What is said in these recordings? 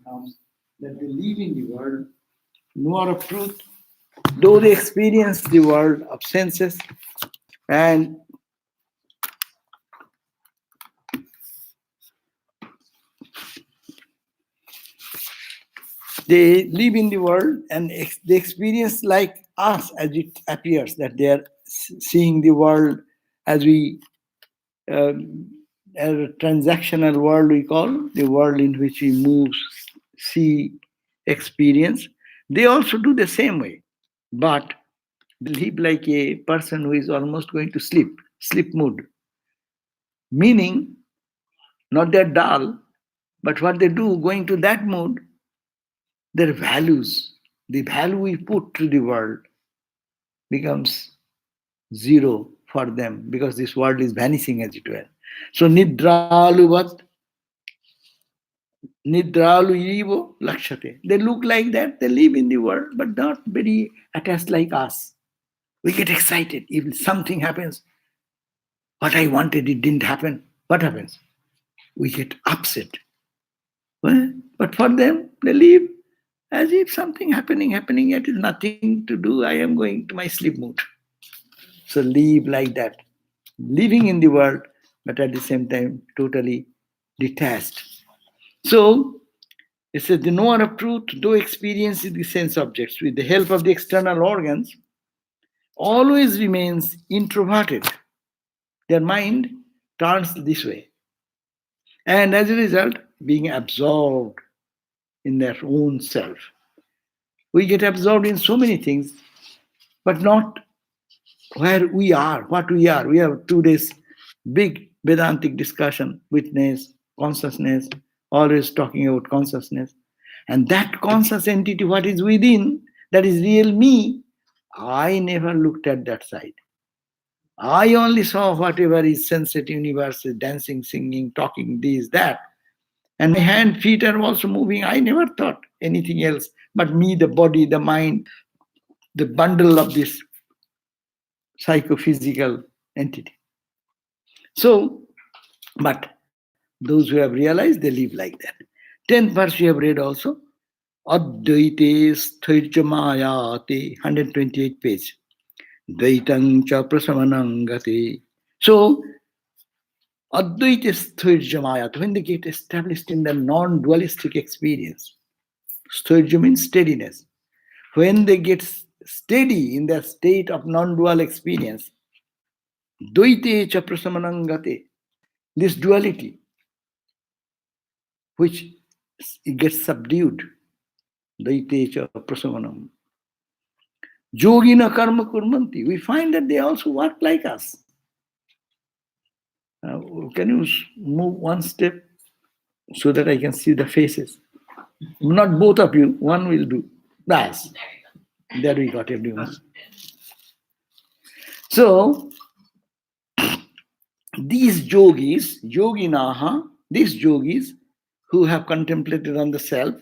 comes that they live in the world, knower of truth, though they experience the world of senses, and they live in the world and they experience like us as it appears that they are seeing the world as we as a transactional world we call the world in which we move, see, experience. They also do the same way, but they live like a person who is almost going to sleep mood, meaning not they're dull, but what they do going to that mood, their values, the value we put to the world becomes zero for them because this world is vanishing as it were. So nidraluvat, nidralu ivo lakshate. They look like that, they live in the world, but not very attached like us. We get excited if something happens. What I wanted, it didn't happen. What happens? We get upset. Well, but for them, they live as if something happening, it is nothing to do. I am going to my sleep mood. So live like that, living in the world, but at the same time totally detached. So it says the knower of truth, though experiences the sense objects with the help of the external organs, always remains introverted. Their mind turns this way. And as a result, being absorbed in their own self. We get absorbed in so many things, but not where we are, what we are. We have today's big Vedantic discussion, witness, consciousness, always talking about consciousness. And that conscious entity, what is within, that is real me, I never looked at that side. I only saw whatever is sensate universe, dancing, singing, talking, this, that. And my hand, feet are also moving. I never thought anything else but me, the body, the mind, the bundle of this psychophysical entity. So, but those who have realized, they live like that. 10th verse we have read also. Advaite sthirjamayate, 128th page. Dvaitang cha prasamanangate. So, Advaita sthirjamayat, when they get established in the non-dualistic experience, sthirja means steadiness. When they get steady in the state of non-dual experience, dvaite cha prasamanangate, this duality, which gets subdued, dvaite cha prasamanam. Yogina karma kurmanti, we find that they also work like us. Can you move one step so that I can see the faces? Not both of you, one will do. Nice. There we got everyone. So, these yogis, yoginaha, these yogis who have contemplated on the self,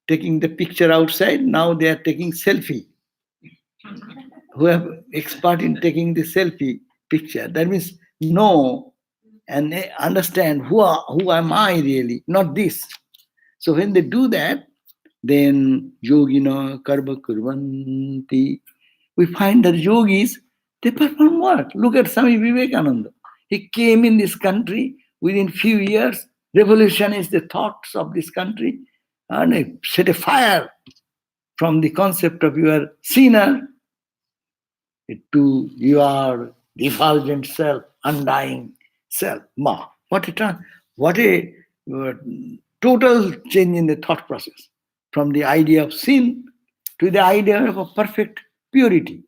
taking the picture outside, now they are taking selfie. Who have expert in taking the selfie picture. That means know and understand who am I really, not this. So when they do that, then yogina karma kurvanti. We find that yogis, they perform work. Look at Swami Vivekananda. He came in this country within few years, revolutionized the thoughts of this country, and he set a fire from the concept of your sinner to your effulgent self, undying self. Ma, what a total change in the thought process from the idea of sin to the idea of a perfect purity.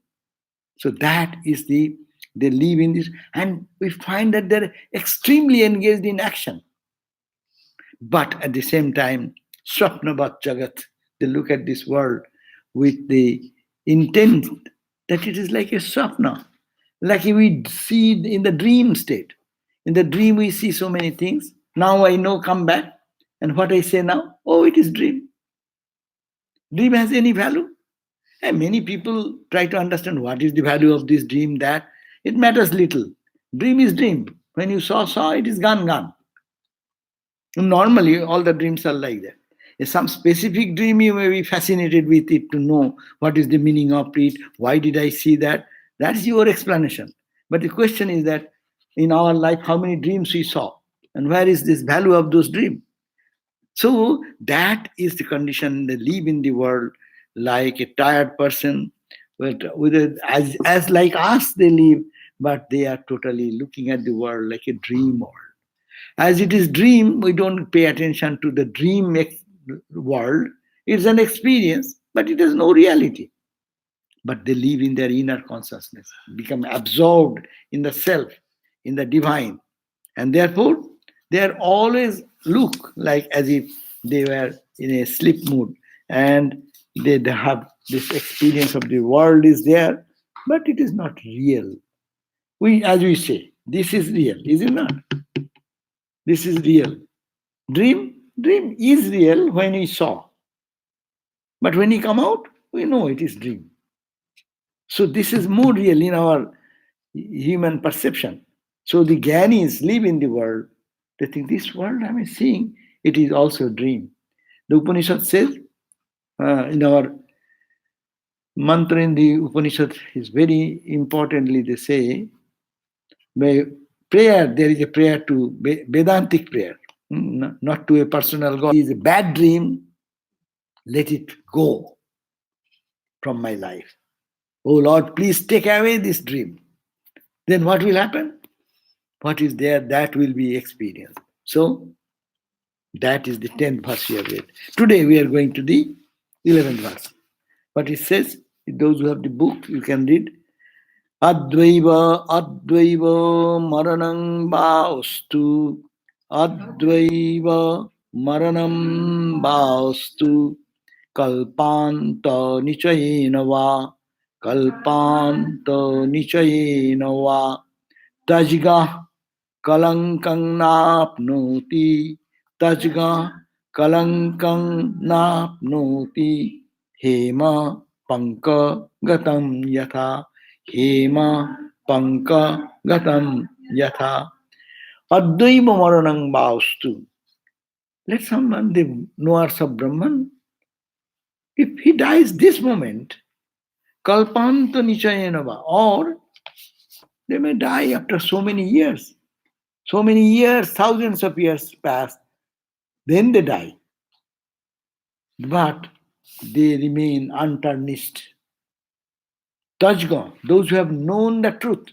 So that is they live in this, and we find that they're extremely engaged in action. But at the same time, Swapnavat Jagat, they look at this world with the intent that it is like a swapna, like we see in the dream state. In the dream, we see so many things. Now I know, come back. And what I say now, oh, it is dream. Dream has any value? And many people try to understand what is the value of this dream, that. It matters little. Dream is dream. When you saw, it is gone. Normally, all the dreams are like that. In some specific dream, you may be fascinated with it to know what is the meaning of it, why did I see that? That's your explanation. But the question is that in our life, how many dreams we saw, and where is this value of those dreams? So that is the condition they live in the world like a tired person, as like us they live, but they are totally looking at the world like a dream world. As it is dream, we don't pay attention to the world. It's an experience, but it has no reality. But they live in their inner consciousness, become absorbed in the self, in the divine. And therefore, they are always look like as if they were in a sleep mood. And they have this experience of the world is there, but it is not real. As we say, this is real, is it not? This is real. Dream is real when we saw. But when we come out, we know it is dream. So this is more real in our human perception. So the Gyanis live in the world. They think this world I am seeing, it is also a dream. The Upanishad says, in our mantra in the Upanishad is very importantly, they say, by prayer, there is a prayer to Vedantic prayer, not to a personal God. It is a bad dream, let it go from my life. Oh Lord, please take away this dream. Then what will happen? What is there, that will be experienced. So, that is the 10th verse we have read. Today we are going to the 11th verse. But it says, those who have the book, you can read, Advaiva maranam bhaustu, Advaiva maranam bhaustu, Kalpanta nichayena va, Kalpanta nichayena va, Tajga kalankang napnoti, Tajga kalankang napnoti, Hema panka gatam yatha, Hema panka gatam yatha, Advaiva maranang bhaustu. Let someone, the knowers of Brahman, if he dies this moment, kalpanta nichayanava, or they may die after so many years. So many years, thousands of years pass, then they die. But they remain untarnished. Tajga, those who have known the truth.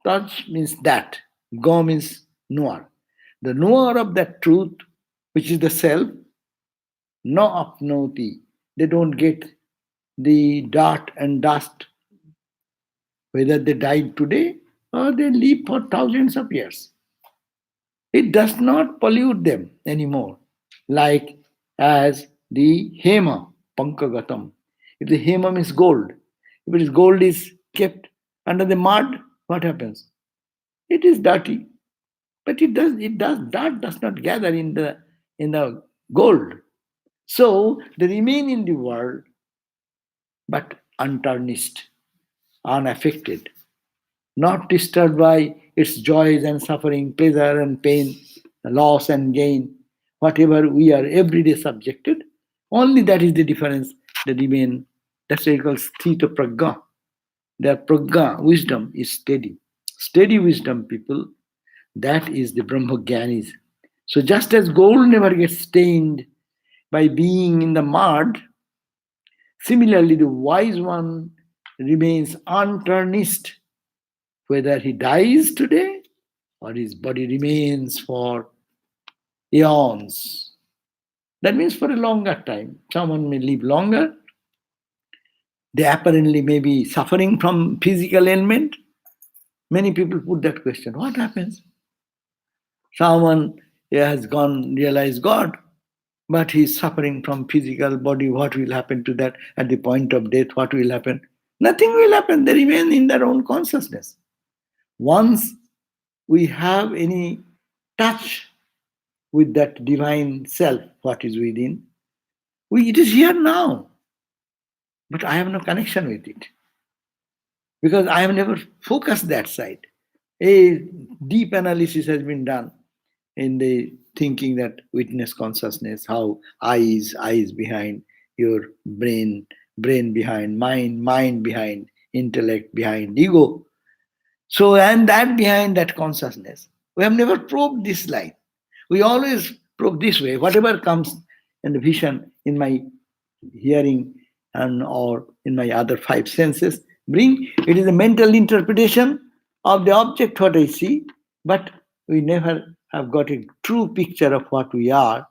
Taj means that. Ga means knower. The knower of that truth, which is the self, no apnoti. They don't get the dirt and dust, whether they died today or they live for thousands of years. It does not pollute them anymore, like as the hema, pankagatam. If the hema is gold, if it is gold is kept under the mud, what happens? It is dirty, but that does not gather in the gold. So they remain in the world, but untarnished, unaffected, not disturbed by its joys and suffering, pleasure and pain, loss and gain, whatever we are everyday subjected. Only that is the difference. They remain. That's what it calls sthita pragga. Their pragga, wisdom, is steady. Steady wisdom, people, that is the Brahmagyanis. So just as gold never gets stained by being in the mud, similarly the wise one remains untarnished, whether he dies today or his body remains for eons. That means for a longer time. Someone may live longer. They apparently may be suffering from physical ailment. Many people put that question. What happens? Someone has gone, realized God, but he is suffering from physical body. What will happen to that at the point of death? What will happen? Nothing will happen. They remain in their own consciousness. Once we have any touch with that divine self, what is within, it is here now. But I have no connection with it. Because I have never focused that side. A deep analysis has been done. in the thinking that witness consciousness, how eyes behind your brain, brain behind mind, mind behind intellect, behind ego. So, and that behind that consciousness. We have never probed this line. We always probe this way. Whatever comes in the vision, in my hearing, and or in my other five senses, bring it is a mental interpretation of the object what I see, but we never have got a true picture of what we are.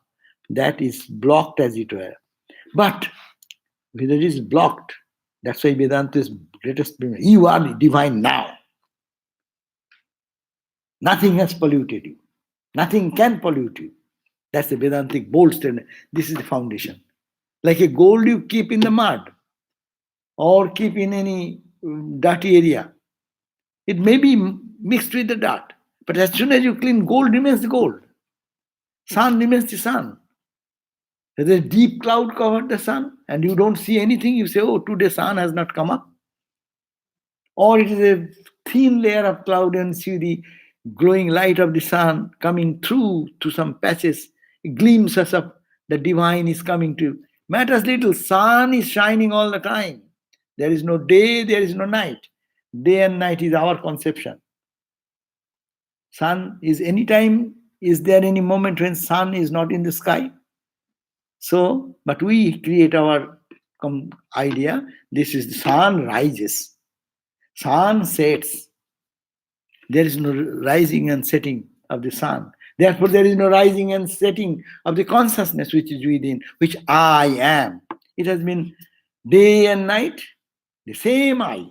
That is blocked, as it were. But whether it is blocked, that's why Vedanta is greatest. You are divine now. Nothing has polluted you. Nothing can pollute you. That's the Vedantic bold statement. This is the foundation. Like a gold you keep in the mud or keep in any dirty area. It may be mixed with the dirt, but as soon as you clean, gold remains the gold. Sun remains the sun. There's a deep cloud covered the sun and you don't see anything, you say, oh, today sun has not come up. Or it is a thin layer of cloud and see the glowing light of the sun coming through to some patches, glimpses of the divine is coming to. Matters little, sun is shining all the time. There is no day, there is no night. Day and night is our conception. Sun is any time, is there any moment when sun is not in the sky? So, but we create our idea, this is the sun rises, sun sets. There is no rising and setting of the sun. Therefore, there is no rising and setting of the consciousness which is within, which I am. It has been day and night, the same I.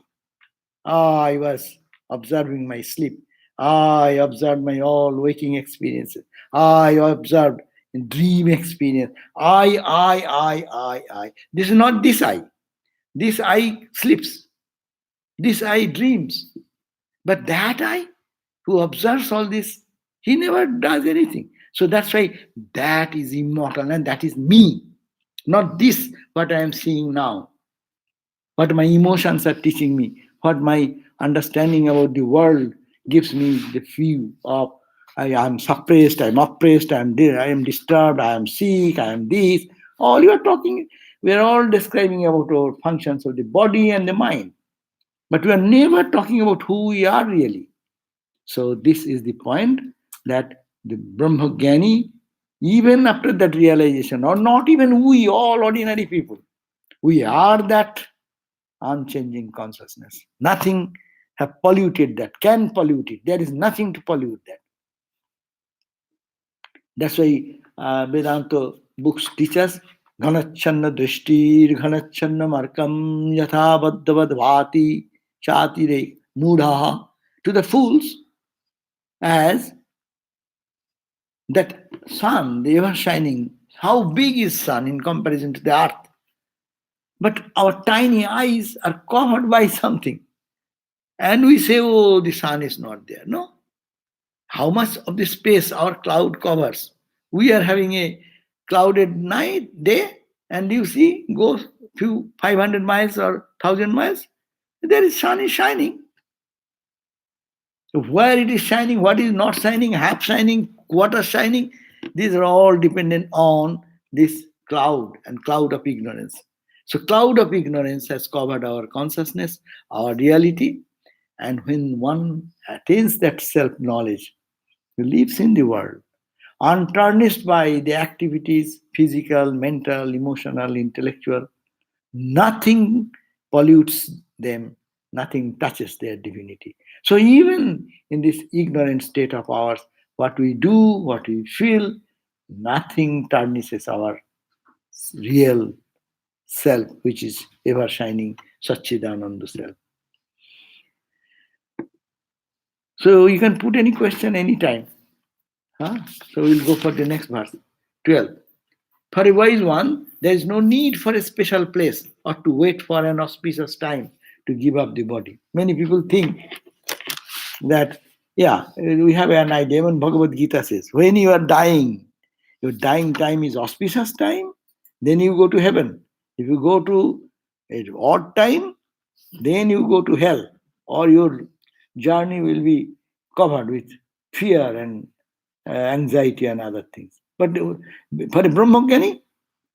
I was observing my sleep. I observed my all waking experiences. I observed in dream experience. I. This is not this I. This I sleeps. This I dreams. But that I, who observes all this, he never does anything. So that's why that is immortal and that is me. Not this, what I am seeing now. What my emotions are teaching me. What my understanding about the world gives me the view of I am suppressed, I am oppressed, I am disturbed, I am sick, I am this. All you are talking, we are all describing about our functions of the body and the mind. But we are never talking about who we are really. So this is the point that the Brahmajnani, even after that realization, or not even we, all ordinary people, we are that unchanging consciousness. Nothing have polluted that, can pollute it. There is nothing to pollute that. That's why Vedanta books teach us Ghanachanna Drishtir, Ghanachanna Markam, Yatha Baddavad Bhati, Chatire Mudha, to the fools, as that sun, the ever shining, how big is sun in comparison to the earth? But our tiny eyes are covered by something. And we say, oh, the sun is not there. No. How much of the space our cloud covers? We are having a clouded night, day, and you see, go few 500 miles or 1,000 miles, there is sun is shining. So where it is shining, what is not shining, half shining, quarter shining, these are all dependent on this cloud and cloud of ignorance. So cloud of ignorance has covered our consciousness, our reality, and when one attains that self-knowledge, he lives in the world, untarnished by the activities, physical, mental, emotional, intellectual, nothing pollutes them, nothing touches their divinity. So even in this ignorant state of ours, what we do, what we feel, nothing tarnishes our real self, which is ever shining Satchidananda self. So you can put any question anytime. Huh? So we'll go for the next verse, 12. For a wise one, there is no need for a special place or to wait for an auspicious time to give up the body. Many people think that, yeah, we have an idea. When Bhagavad Gita says, when you are dying, your dying time is auspicious time, then you go to heaven. If you go to an odd time, then you go to hell, or your journey will be covered with fear and anxiety and other things. But for a Brahmajnani,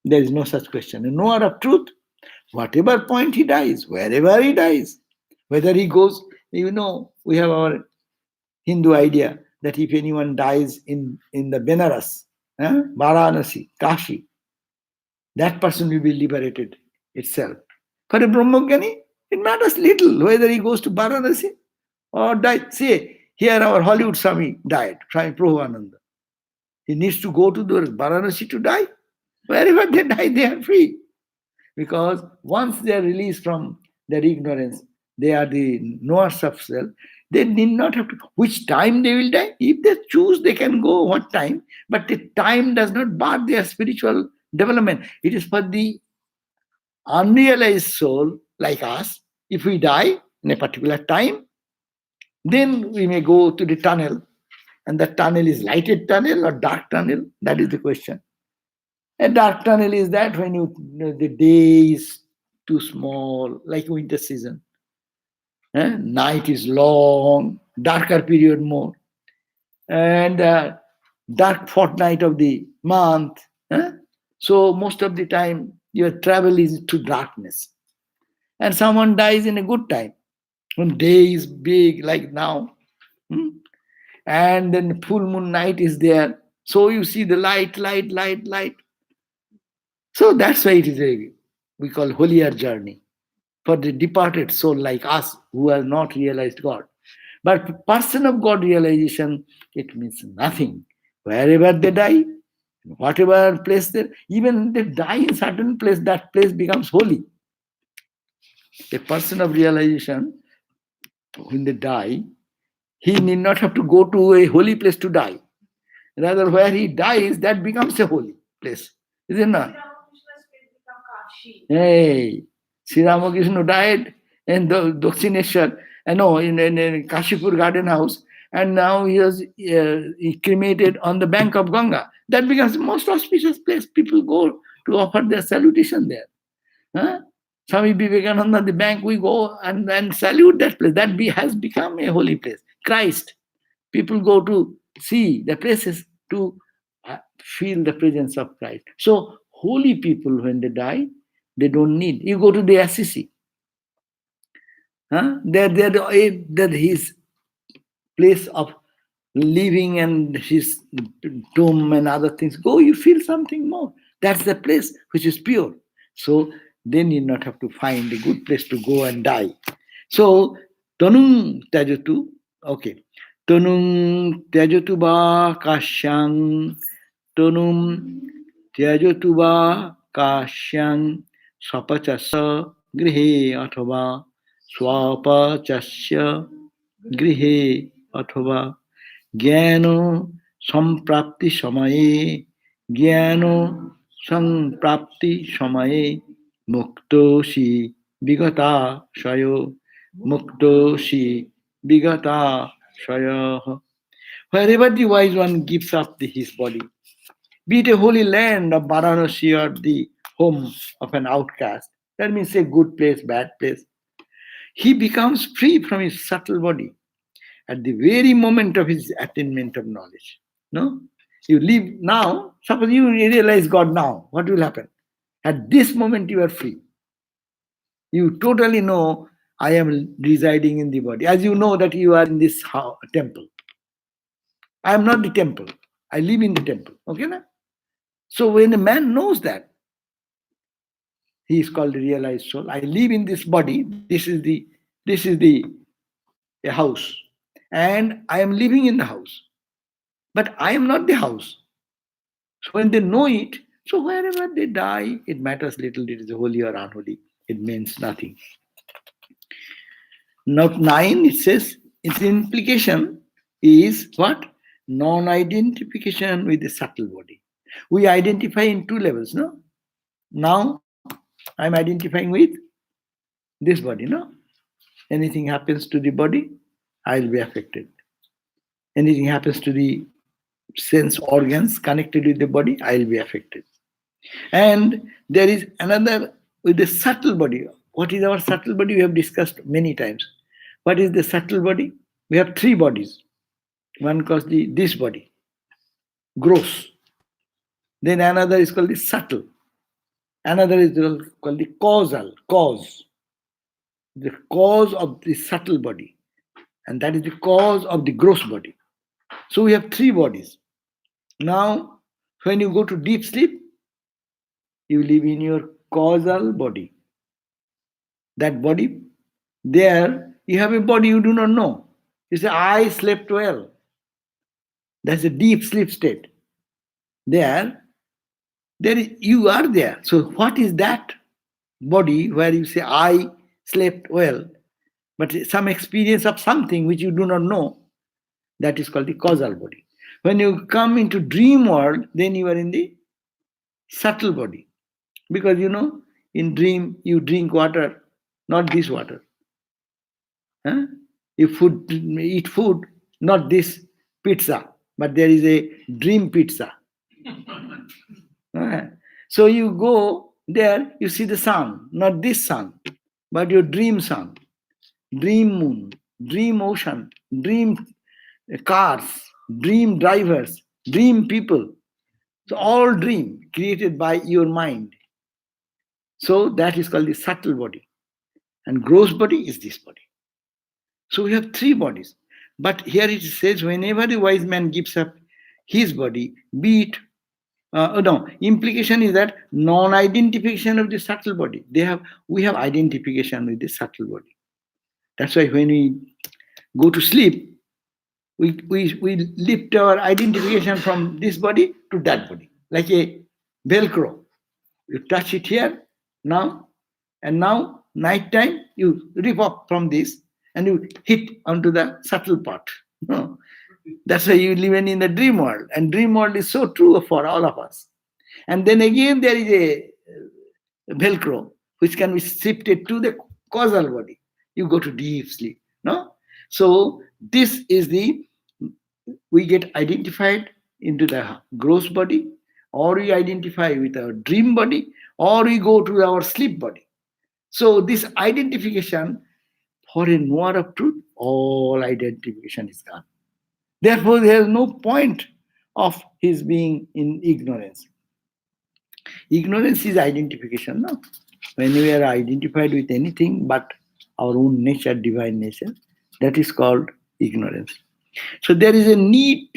there is no such question. A knower of truth, whatever point he dies, wherever he dies, whether he goes, we have our Hindu idea that if anyone dies in the Benares, Varanasi, Kashi, that person will be liberated itself. For a Brahmajnani, it matters little whether he goes to Varanasi or dies. See, here our Hollywood Swami died, Swami Prabhupada. He needs to go to the Varanasi to die. Wherever they die, they are free. Because once they are released from their ignorance, they are the knowers of self. They need not have to, which time they will die. If they choose, they can go what time. But the time does not bar their spiritual development. It is for the unrealized soul like us. If we die in a particular time, then we may go to the tunnel. And the tunnel is lighted tunnel or dark tunnel. That is the question. A dark tunnel is that when the day is too small, like winter season. Night is long, darker period more. And dark fortnight of the month. So most of the time, your travel is to darkness. And someone dies in a good time, when day is big, like now. And then full moon night is there. So you see the light. So that's why it is we call holier journey for the departed soul like us who have not realized God. But person of God realization, it means nothing. Wherever they die, whatever place they, even they die in certain place, that place becomes holy. A person of realization, when they die, he need not have to go to a holy place to die. Rather, where he dies, that becomes a holy place. Is it not? Hey, Sri Ramakrishna died in the Dakshineshwar, in Kashipur Garden House, and now he was cremated on the bank of Ganga. That becomes the most auspicious place. People go to offer their salutation there. Swami Vivekananda, the bank, we go and then salute that place. That has become a holy place. Christ. People go to see the places to feel the presence of Christ. So, holy people, when they die, they don't need. You go to the Assisi. They're his place of living and his tomb and other things. Go, you feel something more. That's the place which is pure. So, they need not have to find a good place to go and die. So, Tanung Tajatu, okay. Tanung Tajatu ba kasyang, Tanum Tajatu ba kasyang, Swapachasya grihe athava, Swapachasya grihe athava, Jnano samprapti samaye, Jnano samprapti samaye, Muktoshi vigata shayo, Muktoshi vigata shayo. Wherever the wise one gives up his body, be it a holy land of Varanasi or the home of an outcast, that means a good place, bad place, he becomes free from his subtle body at the very moment of his attainment of knowledge. No? You live now, suppose you realize God now, what will happen? At this moment you are free. You totally know, I am residing in the body. As you know that you are in this temple. I am not the temple. I live in the temple. Okay, na? So when a man knows that, he is called the realized soul. I live in this body. This is a house. And I am living in the house. But I am not the house. So when they know it, so wherever they die, it matters little. It is holy or unholy. It means nothing. Note 9, it says, its implication is what? Non-identification with the subtle body. We identify in two levels, no? Now, I'm identifying with this body, no? Anything happens to the body, I'll be affected. Anything happens to the sense organs connected with the body, I'll be affected. And there is another with the subtle body. What is our subtle body? We have discussed many times. What is the subtle body? We have three bodies. One calls this body. gross. Then another is called the subtle. Another is called the causal, cause. The cause of the subtle body. And that is the cause of the gross body. So we have three bodies. Now, when you go to deep sleep, you live in your causal body. That body, there, you have a body you do not know. You say, I slept well. That's a deep sleep state. There you are there. So what is that body where you say, I slept well, but some experience of something which you do not know, that is called the causal body. When you come into dream world, then you are in the subtle body. Because in dream you drink water, not this water. Huh? You eat food, not this pizza, but there is a dream pizza. So you go there, you see the sun, not this sun, but your dream sun, dream moon, dream ocean, dream cars, dream drivers, dream people. So all dream created by your mind. So that is called the subtle body. And gross body is this body. So we have three bodies. But here it says, whenever the wise man gives up his body, be it implication is that non-identification of the subtle body. We have identification with the subtle body. That's why when we go to sleep, we lift our identification from this body to that body, like a Velcro. You touch it here now, and now night time you rip off from this and you hit onto the subtle part. No. That's why you live in the dream world, and dream world is so true for all of us. And then again there is a Velcro which can be shifted to the causal body. You go to deep sleep. No? So this is we get identified into the gross body, or we identify with our dream body, or we go to our sleep body. So this identification, for a knower of truth, all identification is gone. Therefore, there is no point of his being in ignorance. Ignorance is identification. No? When we are identified with anything but our own nature, divine nature, that is called ignorance. So there is a need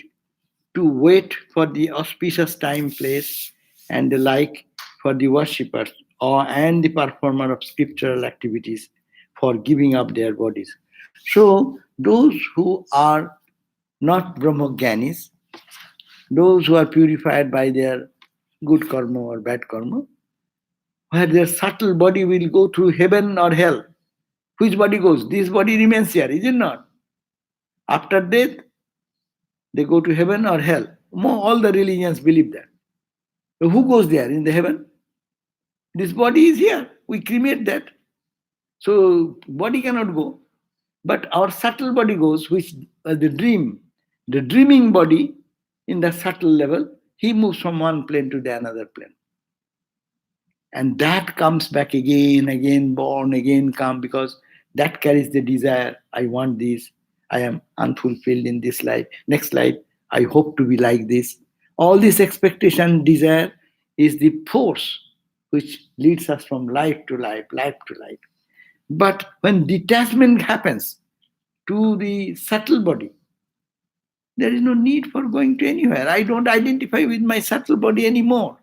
to wait for the auspicious time, place, and the like for the worshippers and the performer of scriptural activities for giving up their bodies. So those who are not Brahmogyanis, those who are purified by their good karma or bad karma, where their subtle body will go through heaven or hell. Which body goes? This body remains here, is it not? After death, they go to heaven or hell. All the religions believe that. So who goes there in the heaven? This body is here. We cremate that. So body cannot go. But our subtle body goes, which the dreaming body in the subtle level, he moves from one plane to the another plane. And that comes back again, born, again come, because that carries the desire. I want this. I am unfulfilled in this life. Next life, I hope to be like this. All this expectation, desire is the force which leads us from life to life, life to life. But when detachment happens to the subtle body, there is no need for going to anywhere. I don't identify with my subtle body anymore.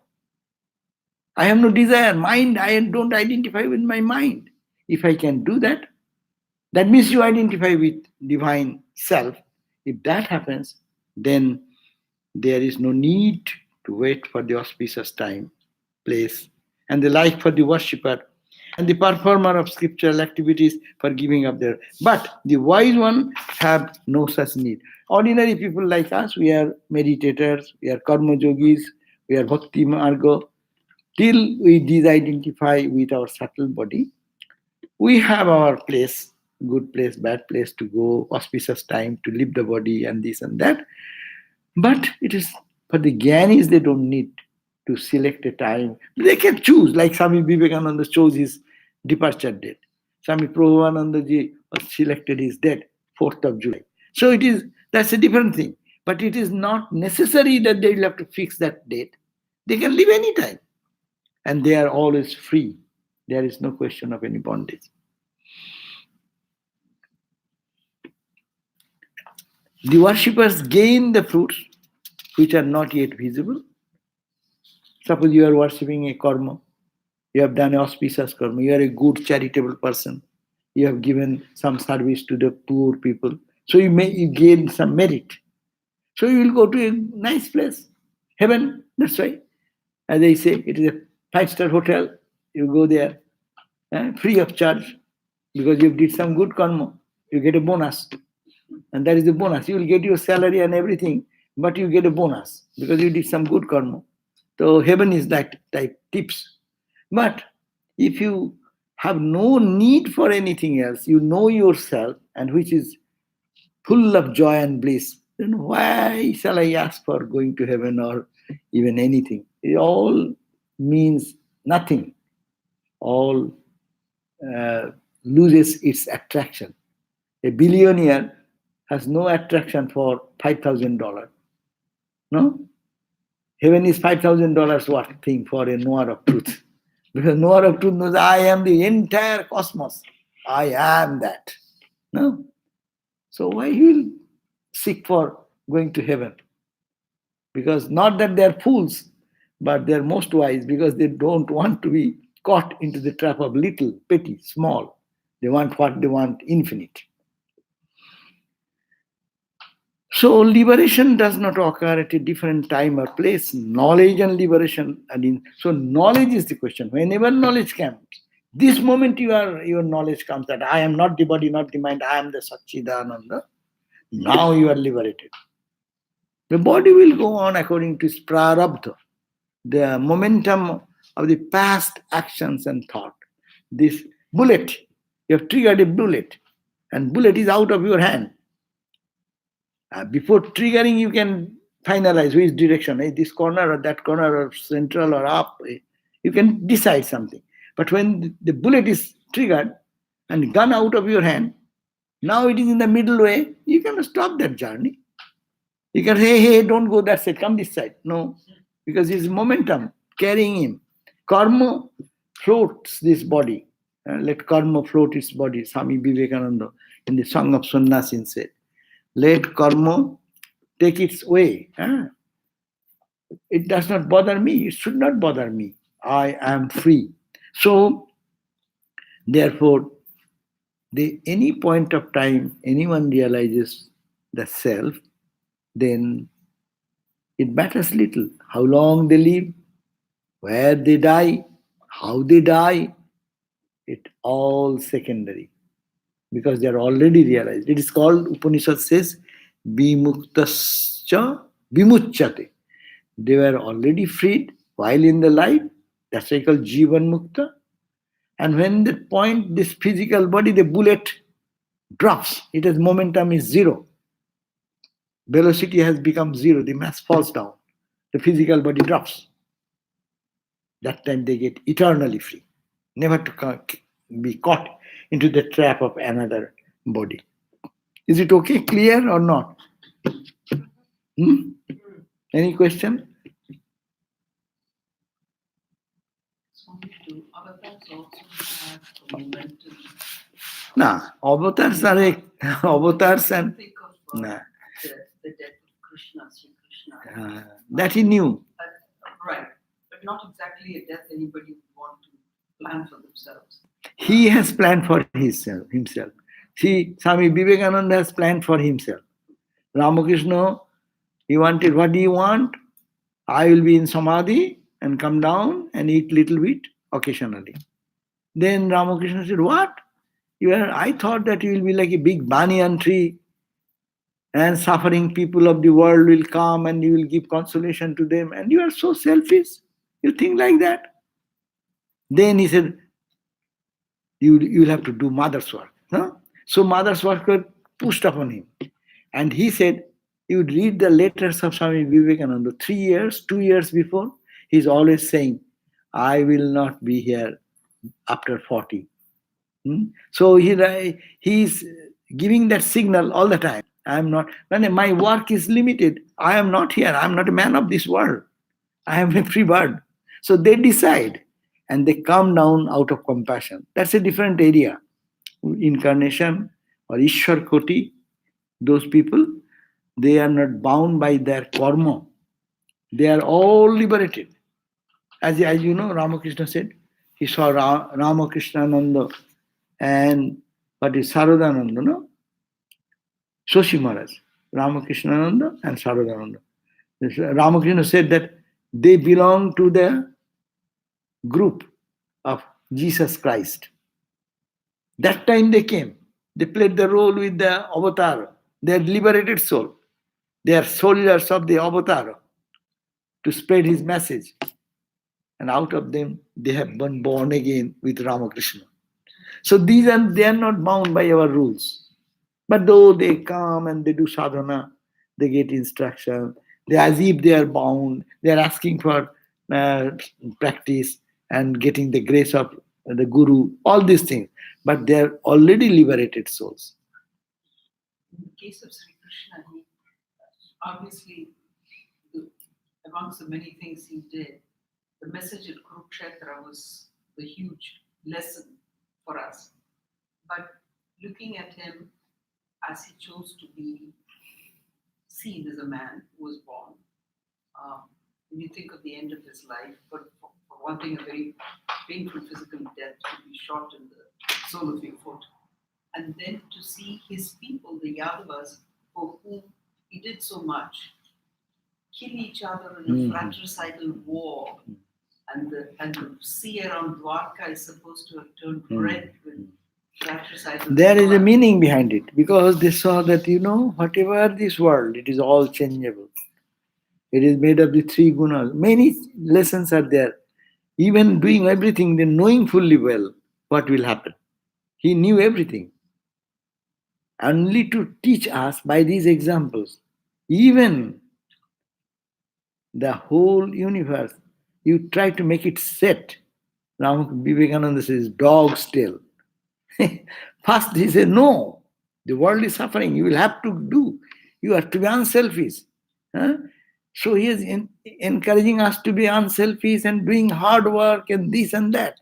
I have no desire. Mind, I don't identify with my mind. If I can do that, that means you identify with divine self. If that happens, then there is no need to wait for the auspicious time, place, and the like for the worshipper and the performer of scriptural activities for giving up their. But the wise one have no such need. Ordinary people like us, we are meditators, we are karma yogis, we are bhakti marga. Till we disidentify with our subtle body, we have our place, good place, bad place to go, auspicious time to leave the body and this and that. But it is for the Gyanis, they don't need to select a time. They can choose, like Swami Vivekananda chose his departure date. Swami Prabhupada ji selected his date, 4th of July. So that's a different thing. But it is not necessary that they will have to fix that date. They can leave any time. And they are always free. There is no question of any bondage. The worshippers gain the fruits which are not yet visible. Suppose you are worshipping a karma. You have done auspicious karma. You are a good charitable person. You have given some service to the poor people. So you gain some merit. So you will go to a nice place, heaven. That's why, as I say, it is a 5-star hotel. You go there, free of charge, because you did some good karma. You get a bonus, and that is the bonus. You will get your salary and everything, but you get a bonus because you did some good karma. So heaven is that type tips. But if you have no need for anything else, you know yourself, and which is full of joy and bliss, then why shall I ask for going to heaven or even anything? It all means nothing. All loses its attraction. A billionaire has no attraction for $5,000. No? Heaven is $5,000 worth thing for a knower of truth. Because knower of truth knows, I am the entire cosmos. I am that. No? So why he will seek for going to heaven? Because not that they are fools, but they are most wise because they don't want to be caught into the trap of little, petty, small. They want what they want, infinite. So liberation does not occur at a different time or place. Knowledge and liberation, so knowledge is the question. Whenever knowledge comes, this moment your knowledge comes that I am not the body, not the mind, I am the Satchidananda. Now you are liberated. The body will go on according to its prarabdha, the momentum of the past actions and thought. This bullet, you have triggered a bullet, and bullet is out of your hand. Before triggering, you can finalize which direction, this corner or that corner or central or up. You can decide something. But when the bullet is triggered and gun out of your hand, now it is in the middle way, you cannot stop that journey. You can say, hey, don't go that side, come this side. No, because it's momentum carrying him. Karma floats this body. Let karma float its body. Swami Vivekananda in the Song of Sannyasin said, let karma take its way. It does not bother me. It should not bother me. I am free. So, therefore, any point of time anyone realizes the self, then it matters little how long they live, where they die, how they die. It all secondary because they are already realized. It is called, Upanishad says, vimuktascha vimuchyate. They were already freed while in the life. That's why called jivan mukta. And when the point, this physical body, the bullet drops, it has momentum is zero. Velocity has become zero. The mass falls down. The physical body drops. That time they get eternally free. Never to be caught into the trap of another body. Is it okay? Clear or not? Any question? Do avatars also have momentum? Nah, avatars are avatars and Think of nah. the death of Krishna, Sri Krishna. That he knew. Right, but not exactly a death anybody would want to plan for themselves. He has planned for himself. See, Swami Vivekananda has planned for himself. Ramakrishna, he wanted, what do you want? I will be in Samadhi and come down and eat little bit occasionally. Then Ramakrishna said, what? I thought that you will be like a big banyan tree and suffering people of the world will come and you will give consolation to them. And you are so selfish. You think like that. Then he said, you will have to do mother's work. Huh? So mother's work was pushed upon him. And he said, you would read the letters of Swami Vivekananda 3 years, 2 years before. He's always saying, I will not be here after 40. So he's giving that signal all the time. I am not, when my work is limited, I am not here. I am not a man of this world. I am a free bird. So they decide and they come down out of compassion. That's a different area. Incarnation or Ishwar Koti, those people, they are not bound by their karma. They are all liberated. As you know, Ramakrishna said, he saw Ramakrishna Nanda and what is Sarvadevananda, no? Soshi Maharaj, Ramakrishnananda and Sarvadevananda. Ramakrishna said that they belong to the group of Jesus Christ. That time they came. They played the role with the avatar. They are liberated soul. They are soldiers of the avatar to spread his message. And out of them, they have been born again with Ramakrishna. So they are not bound by our rules. But though they come and they do sadhana, they get instruction. They as if they are bound. They are asking for practice and getting the grace of the guru. All these things, but they are already liberated souls. In the case of Sri Krishna, he obviously, amongst the many things he did, the message at Kurukshetra was the huge lesson for us. But looking at him as he chose to be seen as a man who was born, when you think of the end of his life, but for one thing, a very painful physical death, to be shot in the sole of your foot, and then to see his people, the Yadavas, for whom he did so much, kill each other in a fratricidal war, and the sea around Dwarka is supposed to have turned red with fratricidal. There is a meaning behind it, because they saw that, whatever this world, it is all changeable. It is made of the three gunas. Many lessons are there. Even doing everything, then knowing fully well what will happen. He knew everything. Only to teach us by these examples. Even the whole universe, you try to make it set. Vivekananda says, dog's tail. First he said, no, the world is suffering. You will have to do. You have to be unselfish. Huh? So he is encouraging us to be unselfish and doing hard work and this and that.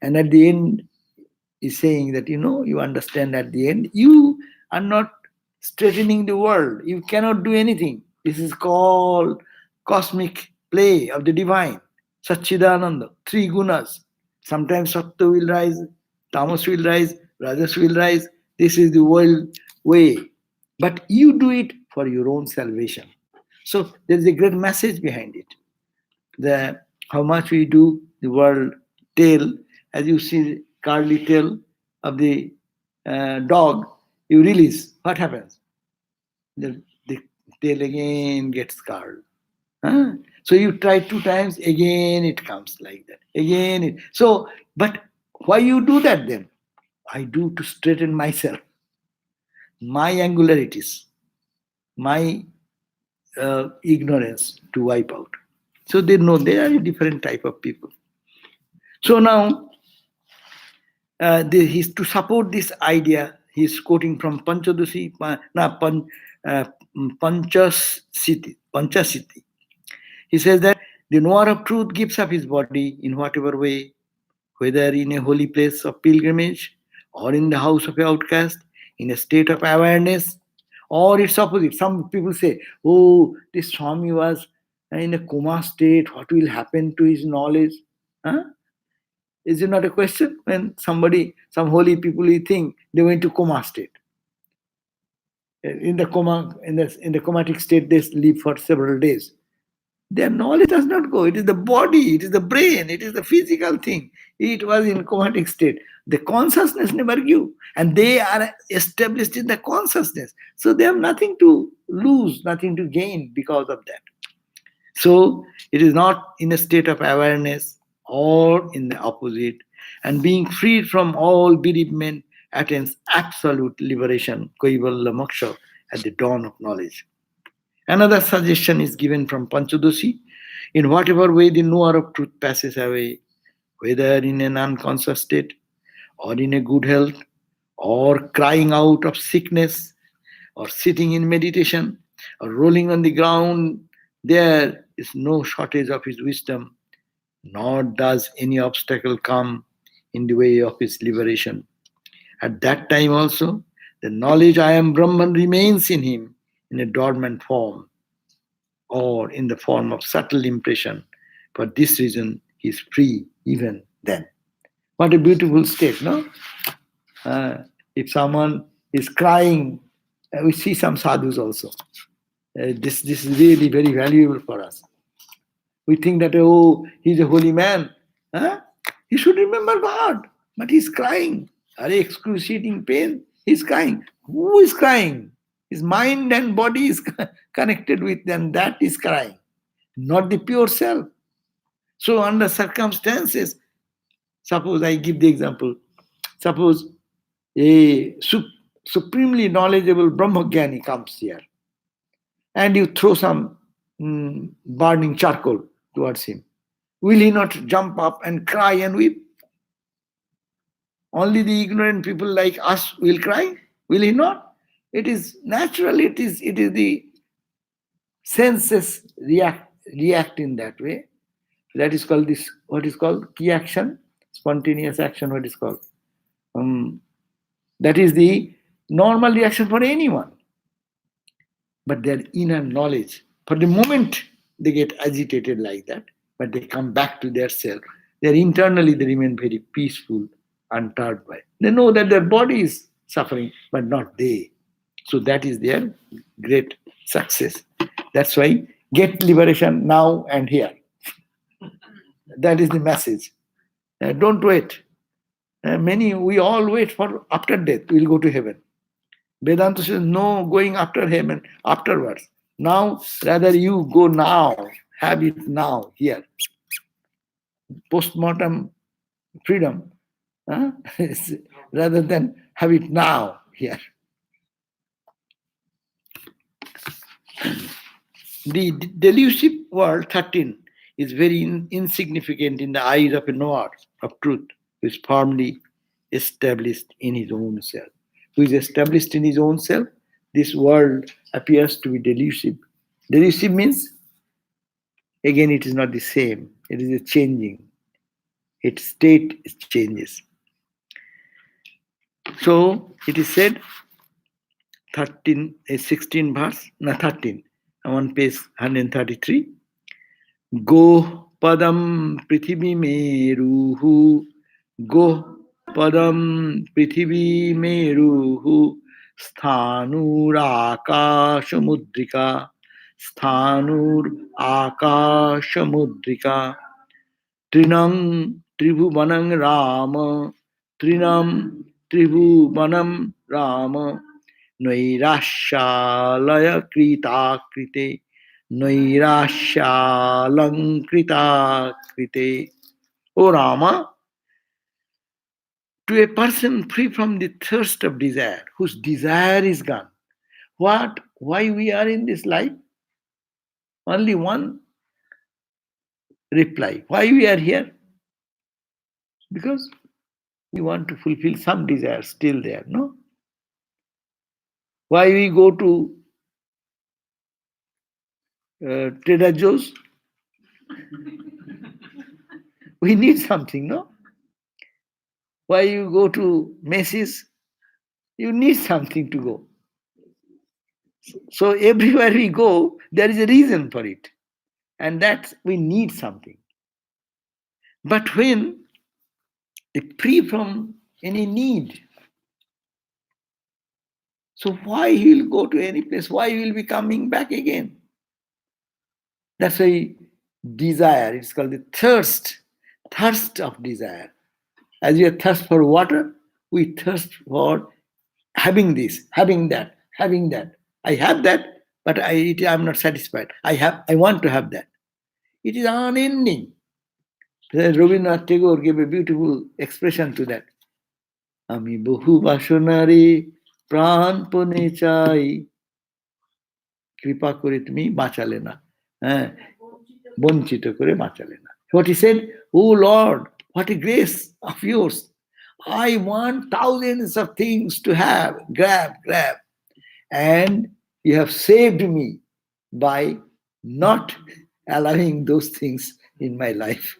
And at the end, he's saying that, you understand at the end, you are not straightening the world. You cannot do anything. This is called cosmic play of the divine. Satchidananda, three gunas. Sometimes Sattva will rise, Tamas will rise, Rajas will rise. This is the world way. But you do it for your own salvation. So there is a great message behind it. How much we do the world tail, as you see curly tail of the dog, you release. What happens? The tail again gets curled. Huh? So you try 2 times, again it comes like that. But why you do that then? I do to straighten myself, my angularities, my ignorance to wipe out. So they know they are a different type of people. So now, he's to support this idea. He's quoting from Panchasiti. He says that the knower of truth gives up his body in whatever way, whether in a holy place of pilgrimage or in the house of an outcast, in a state of awareness, or its opposite. Some people say, oh, this Swami was in a coma state, what will happen to his knowledge? Huh? Is it not a question? When some holy people, you think they went to coma state. In the comatic state, they live for several days. Their knowledge does not go. It is the body, it is the brain, it is the physical thing. It was in comatic state. The consciousness never grew. And they are established in the consciousness. So they have nothing to lose, nothing to gain because of that. So it is not in a state of awareness or in the opposite. And being freed from all bereavement attains absolute liberation, Kaivalya Moksha, at the dawn of knowledge. Another suggestion is given from Panchadoshi. In whatever way the knower of truth passes away, whether in an unconscious state, or in a good health, or crying out of sickness, or sitting in meditation, or rolling on the ground, there is no shortage of his wisdom, nor does any obstacle come in the way of his liberation. At that time also, the knowledge I am Brahman remains in him in a dormant form or in the form of subtle impression. For this reason, he is free even then. What a beautiful state, no? If someone is crying, we see some sadhus also. This is really very valuable for us. We think that, oh, he's a holy man. He should remember God, but he's crying. Are excruciating pain? He's crying. Who is crying? His mind and body is connected with, and that is crying, not the pure self. So, under circumstances, suppose I give the example. Suppose a supremely knowledgeable Brahmagyani comes here, and you throw some burning charcoal towards him. Will he not jump up and cry and weep? Only the ignorant people like us will cry. Will he not? It is natural. It is the senses react in that way. That is called this. What is called key action, spontaneous action. What is called? That is the normal reaction for anyone. But their inner knowledge, for the moment they get agitated like that, but they come back to their self. Internally they remain very peaceful, untouched by. They know that their body is suffering, but not they. So that is their great success. That's why get liberation now and here. That is the message. Don't wait. We all wait for after death, we'll go to heaven. Vedanta says no going after heaven afterwards. Now, rather you go now, have it now, here. Postmortem freedom, rather than have it now, here. The delusive world, 13, is very insignificant in the eyes of a knower of truth, who is firmly established in his own self. Who is established in his own self, this world appears to be delusive. Delusive means, again, it is not the same. It is a changing. Its state changes. So, it is said, 16 verse, 13, on page 133, Go padam prithvi meruhu, go padam prithvi meruhu, sthanur akashamudrika, sthanur akashamudrika, trinam tribhuvanam rama, trinam tribhuvanam rama, Nairashalaya krita krite, Nairashalankrita krite. O Rama, to a person free from the thirst of desire, whose desire is gone. Why we are in this life? Only one reply. Why we are here? Because we want to fulfill some desire still there, no? Why we go to Trader Joe's? We need something, no? Why you go to Macy's? You need something to go. So everywhere we go, there is a reason for it. And that we need something. But when free from any need, so why he will go to any place? Why he will be coming back again? That's why desire, it's called the thirst of desire. As we are thirst for water, we thirst for having this, having that, having that. I have that, but I'm not satisfied. I want to have that. It is unending. Rabindranath Tagore gave a beautiful expression to that. Ami bohu basanare pranpone chai kripa kore tumi bachale na. Bonchito kore bachale na. What he said, oh Lord, what a grace of yours. I want thousands of things to have, grab. And you have saved me by not allowing those things in my life.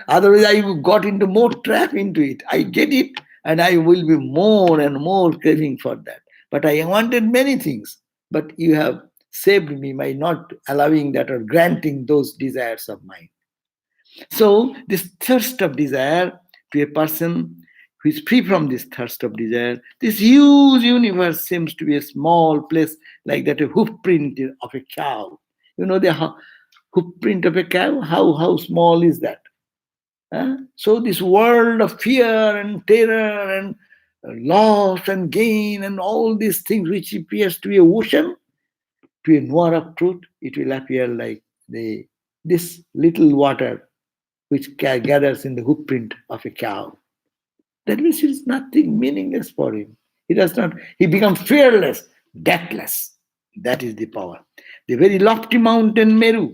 Otherwise, I got into more trap into it. I get it, and I will be more and more craving for that. But I wanted many things. But you have saved me by not allowing that or granting those desires of mine. So, this thirst of desire to a person who is free from this thirst of desire, this huge universe seems to be a small place like that, a hoof print of a cow. You know the hoof print of a cow? How small is that? Huh? So, this world of fear and terror and loss and gain and all these things which appears to be a ocean, to a knower of truth, it will appear like this little water which gathers in the hoof print of a cow. That means it is nothing meaningless for him. He does not, he becomes fearless, deathless. That is the power. The very lofty mountain Meru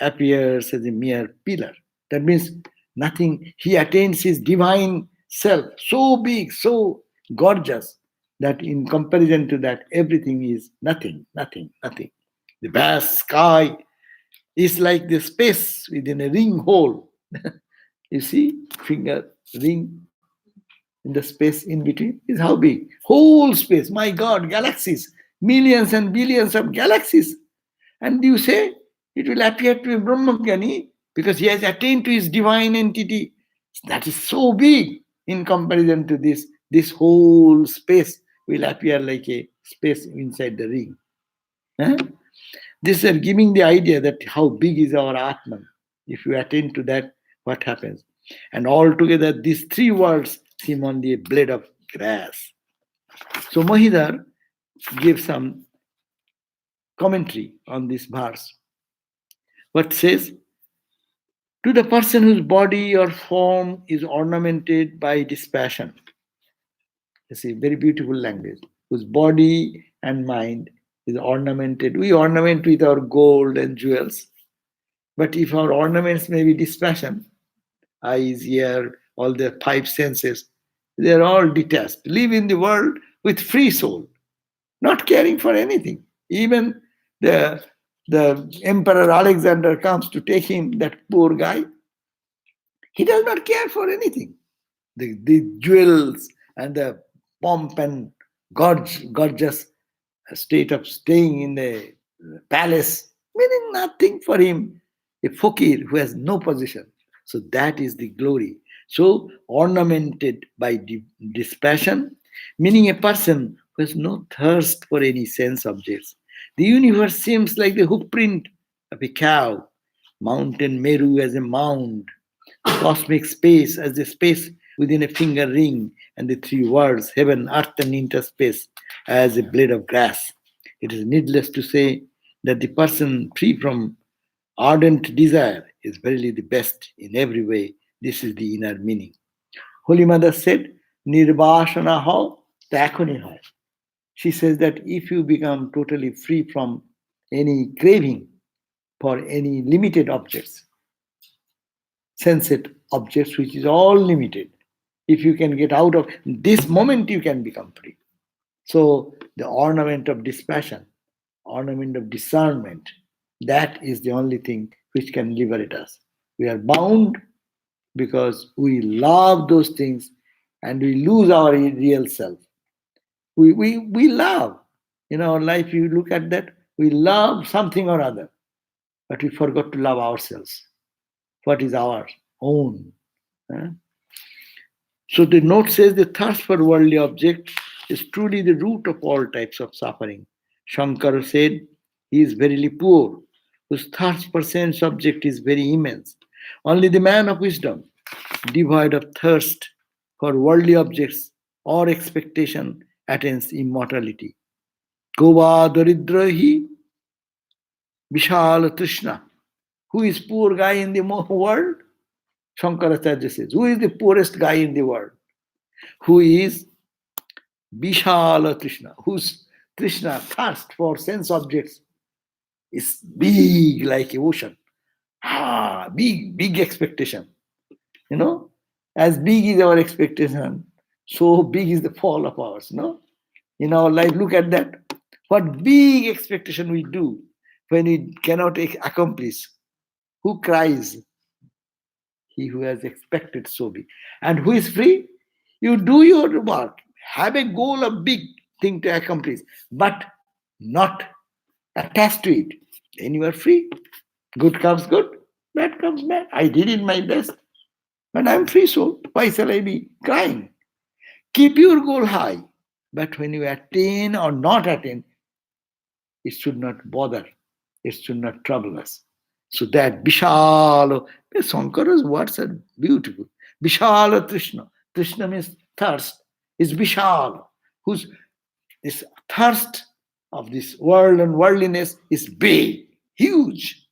appears as a mere pillar. That means nothing. He attains his divine self, so big, so gorgeous, that in comparison to that, everything is nothing, nothing, nothing. The vast sky is like the space within a ring hole. You see, finger, ring in the space in between is how big? Whole space, my God, galaxies, millions and billions of galaxies. And you say it will appear to a Brahmajnani because he has attained to his divine entity. That is so big in comparison to this. This whole space will appear like a space inside the ring. Huh? This is giving the idea that how big is our Atman. If you attain to that, what happens? And altogether, these three words seem only a blade of grass. So Mahidhar gives some commentary on this verse. What says? To the person whose body or form is ornamented by dispassion. You see, very beautiful language. Whose body and mind is ornamented. We ornament with our gold and jewels. But if our ornaments may be dispassion, eyes, ear, all the five senses, they are all detached. Live in the world with free soul, not caring for anything. Even the Emperor Alexander comes to take him, that poor guy. He does not care for anything. The jewels and the pomp and gorgeous state of staying in the palace, meaning nothing for him. A fakir who has no position. So that is the glory. So ornamented by dispassion, meaning a person who has no thirst for any sense objects. The universe seems like the hoof print of a cow, mountain Meru as a mound, cosmic space as the space within a finger ring, and the three words, heaven, earth, and interspace, as a blade of grass. It is needless to say that the person free from ardent desire is verily the best in every way. This is the inner meaning. Holy Mother said, Nirbashana ho, takhoni hai. She says that if you become totally free from any craving for any limited objects, sensate objects, which is all limited, if you can get out of this moment, you can become free. So the ornament of dispassion, ornament of discernment, that is the only thing which can liberate us. We are bound because we love those things and we lose our real self. We love. In our life, you look at that, we love something or other, but we forgot to love ourselves. What is our own? Huh? So the note says the thirst for worldly objects is truly the root of all types of suffering. Shankara said, he is verily poor, whose thirst for sense object is very immense. Only the man of wisdom, devoid of thirst for worldly objects or expectation, attains immortality. Kova daridrahi vishal trishna. Who is poor guy in the world? Shankaracharya says, who is the poorest guy in the world? Who is Vishala Krishna, whose Krishna thirst for sense objects is big like a ocean. Big expectation. You know, as big is our expectation, so big is the fall of ours. No, in our life. Look at that. What big expectation we do when we cannot accomplish. Who cries? He who has expected so big. And who is free? You do your work. Have a goal, a big thing to accomplish, but not attached to it. Then you are free. Good comes good, bad comes bad. I did it my best, but I'm free soul. Why shall I be crying? Keep your goal high. But when you attain or not attain, it should not bother. It should not trouble us. So that Vishalo, Sankara's words are beautiful. Vishalo Trishna. Trishna means thirst. Is Vishalo, whose this thirst of this world and worldliness is big, huge.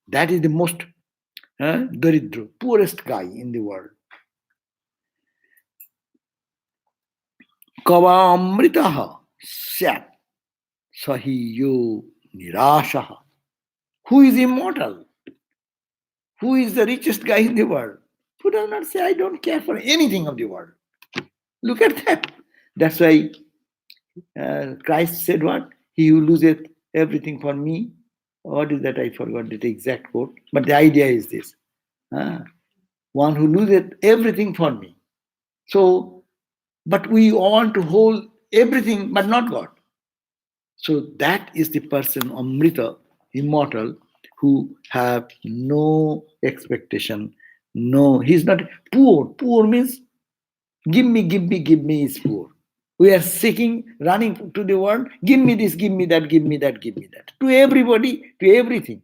That is the most daridra, poorest guy in the world. Kava amritaha syat sahiyo nirashaha. Who is immortal? Who is the richest guy in the world? Who does not say, I don't care for anything of the world? Look at that. That's why Christ said what? He who loseth everything for me. What is that? I forgot the exact quote. But the idea is this. One who loseth everything for me. So, but we want to hold everything, but not God. So that is the person, Amrita, immortal, who have no expectation. No, he's not poor. Poor means give me, give me, give me is poor. We are seeking, running to the world, give me this, give me that, give me that, give me that. To everybody, to everything.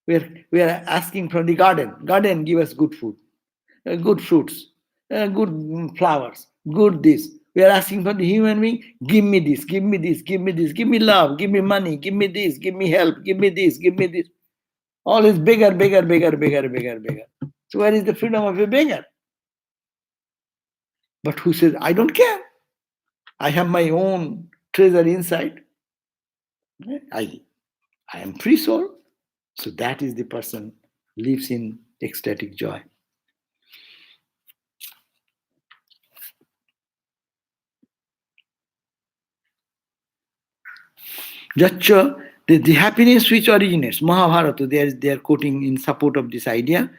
We are asking from the garden. Garden, give us good food, good fruits, good flowers, good this. We are asking for the human being, give me this, give me this, give me this, give me love, give me money, give me this, give me help, give me this, give me this. All is bigger, bigger, bigger, bigger, bigger, bigger. So where is the freedom of a beggar? But who says, I don't care. I have my own treasure inside. I am free soul. So that is the person lives in ecstatic joy. Jacha, the happiness which originates, Mahabharata, they are quoting in support of this idea.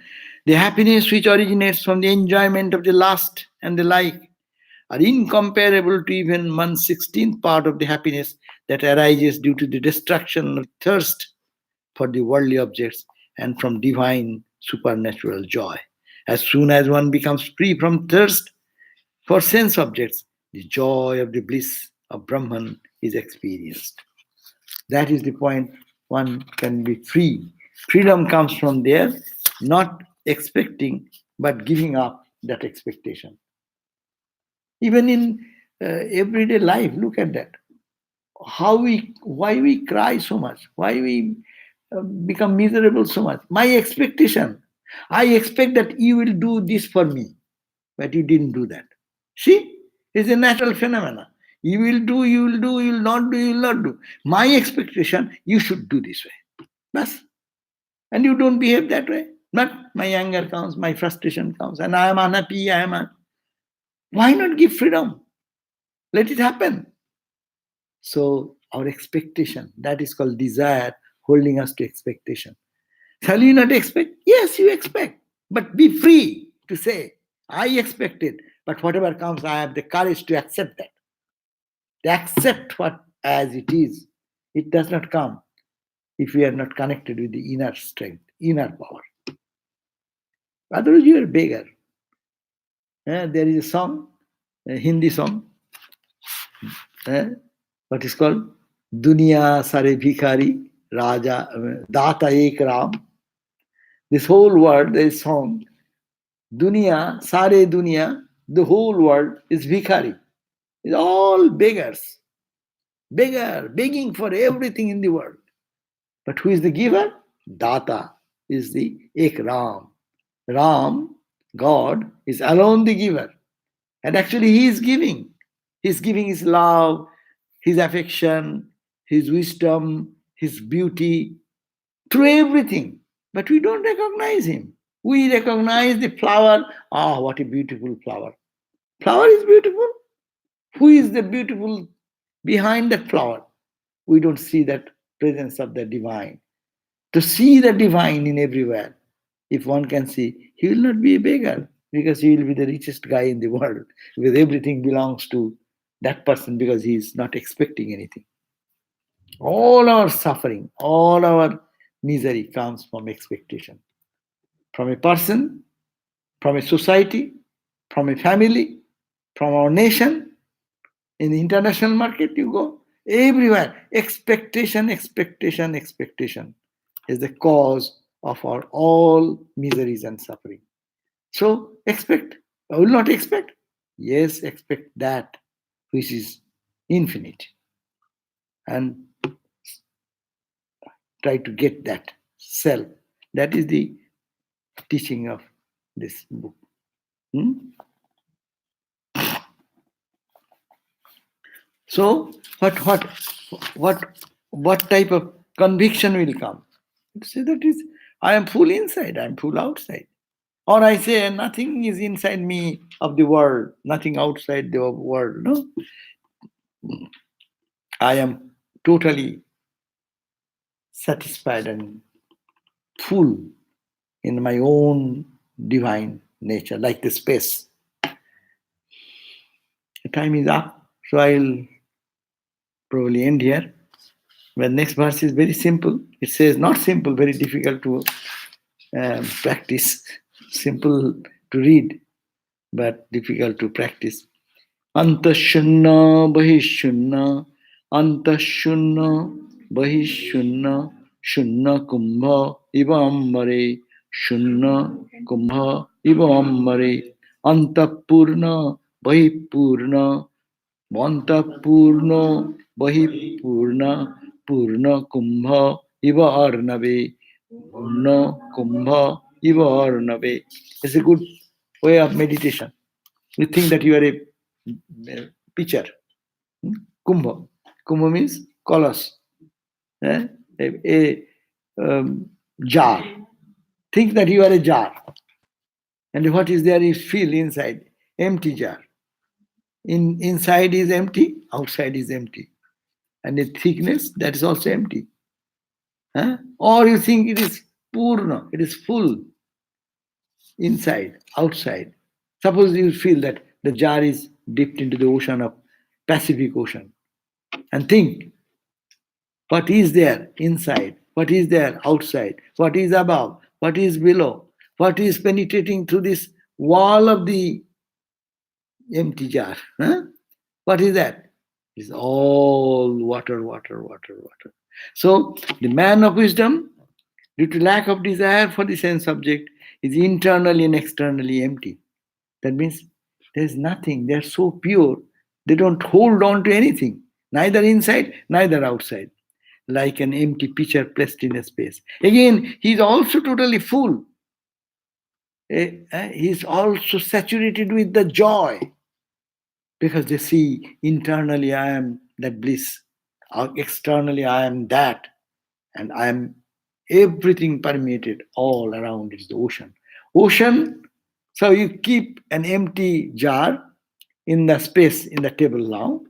The happiness which originates from the enjoyment of the lust and the like are incomparable to even 1/16th part of the happiness that arises due to the destruction of thirst for the worldly objects and from divine supernatural joy. As soon as one becomes free from thirst for sense objects, the joy of the bliss of Brahman is experienced. That is the point. One can be free. Freedom comes from there, not expecting, but giving up that expectation. Even in everyday life, look at that. Why we cry so much? Why we become miserable so much? My expectation. I expect that you will do this for me, but you didn't do that. See, it's a natural phenomena. You will do, you will do, you will not do, you will not do. My expectation, you should do this way. Bas. And you don't behave that way. But my anger comes, my frustration comes, and I am unhappy, Why not give freedom? Let it happen. So our expectation, that is called desire, holding us to expectation. Shall you not expect? Yes, you expect. But be free to say, I expect it. But whatever comes, I have the courage to accept that. To accept what as it is. It does not come if we are not connected with the inner strength, inner power. Otherwise, you are a beggar. There is a song, a Hindi song, what is called Duniya Sare Bhikhari, Raja, Data Ek Ram. This whole world, there is song, Duniya, Sare Duniya, the whole world is Bhikhari. It's all beggars. Beggar, begging for everything in the world. But who is the giver? Data is the Ek Ram. Ram, God, is alone the giver. And actually he is giving. He's giving his love, his affection, his wisdom, his beauty, through everything. But we don't recognize him. We recognize the flower. Ah, what a beautiful flower. Flower is beautiful. Who is the beautiful behind that flower? We don't see that presence of the divine. To see the divine in everywhere, if one can see, he will not be a beggar because he will be the richest guy in the world because everything belongs to that person because he is not expecting anything. All our suffering, all our misery comes from expectation. From a person, from a society, from a family, from our nation, in the international market you go, everywhere, expectation, expectation, expectation is the cause of our all miseries and suffering. So expect. I will not expect. Yes, expect that which is infinite and try to get that self. That is the teaching of this book. Hmm? So what type of conviction will come? Say that is, I am full inside, I am full outside. Or I say nothing is inside me of the world, nothing outside the world. No, I am totally satisfied and full in my own divine nature, like the space. The time is up, so I'll probably end here. But next verse is very simple. It says not simple, very difficult to practice, simple to read, but difficult to practice. Antashunna bahishunna, antashunna bahishunna, shunna kumbha ivamare, shunna kumbha ivamare, antapurna bahipurna, antapurno bahipurna, purna kumbha iva arnave, purna kumbha iva arnave. It's a good way of meditation. You think that you are a pitcher. Kumbha. Kumbha means colossus. Eh? A jar. Think that you are a jar. And what is there is feel inside. Empty jar. Inside is empty, outside is empty. And the thickness, that is also empty. Or you think it is purna, it is full. Inside, outside. Suppose you feel that the jar is dipped into the ocean of Pacific Ocean and think what is there inside, what is there outside, what is above, what is below, what is penetrating through this wall of the empty jar. What is that? It's all water, water, water, water. So the man of wisdom, due to lack of desire for the sense object, is internally and externally empty. That means there's nothing. They're so pure. They don't hold on to anything, neither inside, neither outside, like an empty pitcher placed in a space. Again, he's also totally full. He's also saturated with the joy because they see internally I am that bliss, externally I am that, and I am everything permeated all around is the ocean. Ocean, so you keep an empty jar in the space in the table now.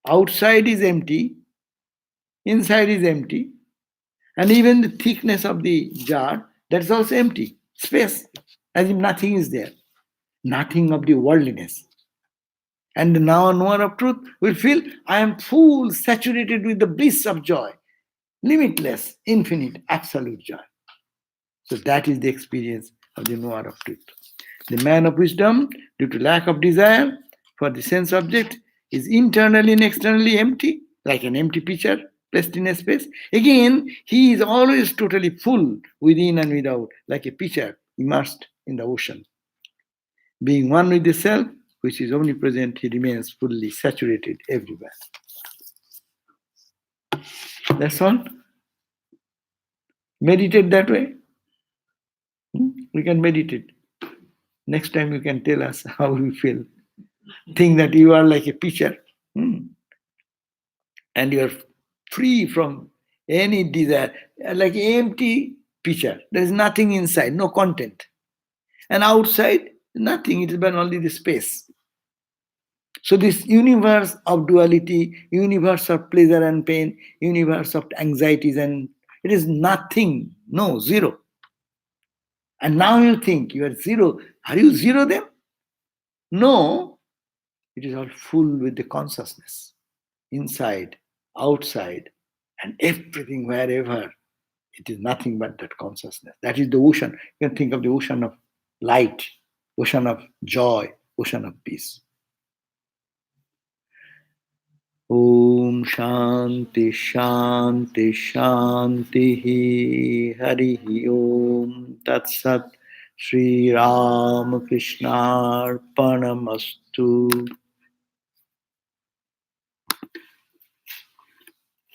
Outside is empty, inside is empty, and even the thickness of the jar, that's also empty. Space, as if nothing is there. Nothing of the worldliness. And the now knower of truth will feel, I am full, saturated with the bliss of joy. Limitless, infinite, absolute joy. So that is the experience of the knower of truth. The man of wisdom, due to lack of desire for the sense object, is internally and externally empty, like an empty pitcher placed in a space. Again, he is always totally full within and without, like a pitcher immersed in the ocean. Being one with the self, which is omnipresent, he remains fully saturated everywhere. That's all. Meditate that way. We can meditate. Next time you can tell us how you feel. Think that you are like a pitcher and you are free from any desire, like an empty pitcher. There is nothing inside, no content. And outside, nothing. It is been only the space. So this universe of duality, universe of pleasure and pain, universe of anxieties, and it is nothing, no, zero. And now you think you are zero. Are you zero then? No, it is all full with the consciousness, inside, outside, and everything, wherever. It is nothing but that consciousness. That is the ocean. You can think of the ocean of light, ocean of joy, ocean of peace. Om Shanti Shanti Shanti Hari Om Tat Sat Sri Ram Krishna Arpanamastu.